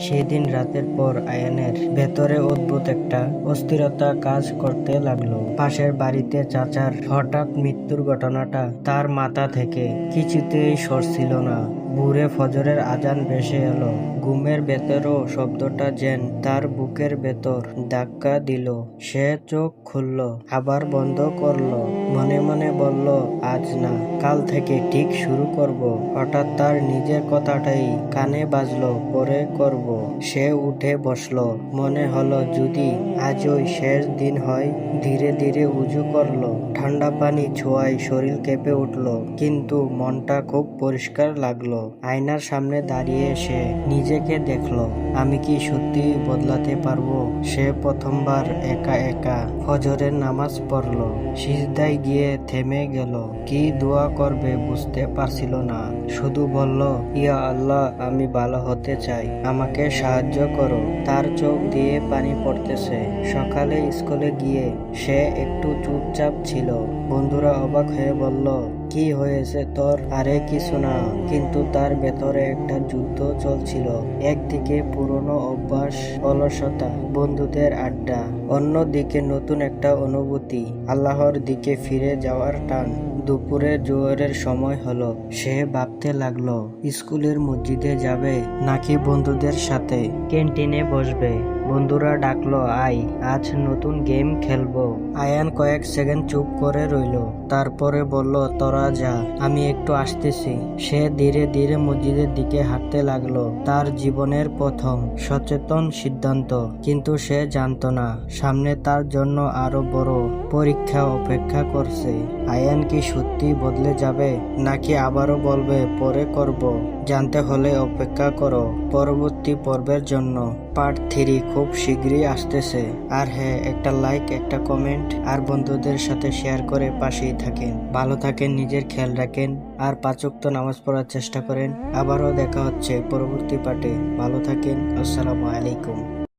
সেদিন রাতের পর আয়ানের ভেতরে অদ্ভুত একটা অস্থিরতা কাজ করতে লাগলো। পাশের বাড়িতে চাচার হঠাৎ মৃত্যুর ঘটনাটা তার মাথা থেকে কিছুতেই সরছিল না। ভোরে ফজরের আজান ভেসে এলো। ঘুমের ভেতরও শব্দটা যেন তার বুকের ভেতর ধাক্কা দিল। সে চোখ খুলল, আবার বন্ধ করলো। মনে মনে বলল, আজ না, কাল থেকে ঠিক শুরু করব। হঠাৎ তার নিজের কথাটাই কানে বাজলো, পরে করব। সে উঠে বসলো। মনে হলো যদি আজ ওই শেষ দিন হয়। ধীরে ধীরে উজু করলো। ঠান্ডা পানি ছোঁয়ায় শরীর কেঁপে উঠলো, কিন্তু মনটা খুব পরিষ্কার লাগলো। আয়নার সামনে দাঁড়িয়ে সে নিজেকে দেখলো। আমি কি সত্যি বদলাতে পারবো? সে প্রথমবার একা একা ফজরের নামাজ পড়লো। সিজদায় গিয়ে থেমে গেল। কি দোয়া করবে বুঝতে পারছিল না। শুধু বলল, ইয়া আল্লাহ, আমি ভালো হতে চাই, আমাকে সাহায্য করো। তার চোখ দিয়ে পানি পড়তেছে। সকালে স্কুলে গিয়ে সে একটু চুপচাপ ছিল। বন্ধুরা অবাক হয়ে বলল, কি হয়েছে তোর? আরে কিছু না। কিন্তু তার ভেতরে একটা যুদ্ধ চলছিল। একদিকে পুরনো অভ্যাস, অলসতা, বন্ধুদের আড্ডা, অন্যদিকে নতুন একটা অনুভূতি, আল্লাহর দিকে ফিরে যাওয়ার টান। দুপুরে জোহরের সময় হলো। সে ভাবতে লাগলো, স্কুলের মসজিদে যাবে নাকি বন্ধুদের সাথে ক্যান্টিনে বসবে। বন্ধুরা ডাকলো, আয়, আজ নতুন গেম খেলবো। আয়ান কয়েক সেকেন্ড চুপ করে রইল। তারপরে বলল, তোরা যা, আমি একটু আসতেছি। সে ধীরে ধীরে মসজিদের দিকে হাঁটতে লাগলো। তার জীবনের প্রথম সচেতন সিদ্ধান্ত। কিন্তু সে জানতো না সামনে তার জন্য আরো বড় পরীক্ষা অপেক্ষা করছে। আয়ান কি সত্যি বদলে যাবে, নাকি আবারও বলবে পরে করব? জানতে হলে অপেক্ষা করো পরবর্তী পর্বের জন্য। পার্ট 3 খুব শীঘ্রই আসতেছে। আর হ্যাঁ, একটা লাইক, একটা কমেন্ট আর বন্ধুদের সাথে শেয়ার করে পাশেই থাকেন। ভালো থাকেন, নিজের খেয়াল রাখেন আর 5 ওয়াক্ত নামাজ পড়ার চেষ্টা করেন। আবারও দেখা হচ্ছে পরবর্তী পার্টে। ভালো থাকেন। আসসালামু আলাইকুম।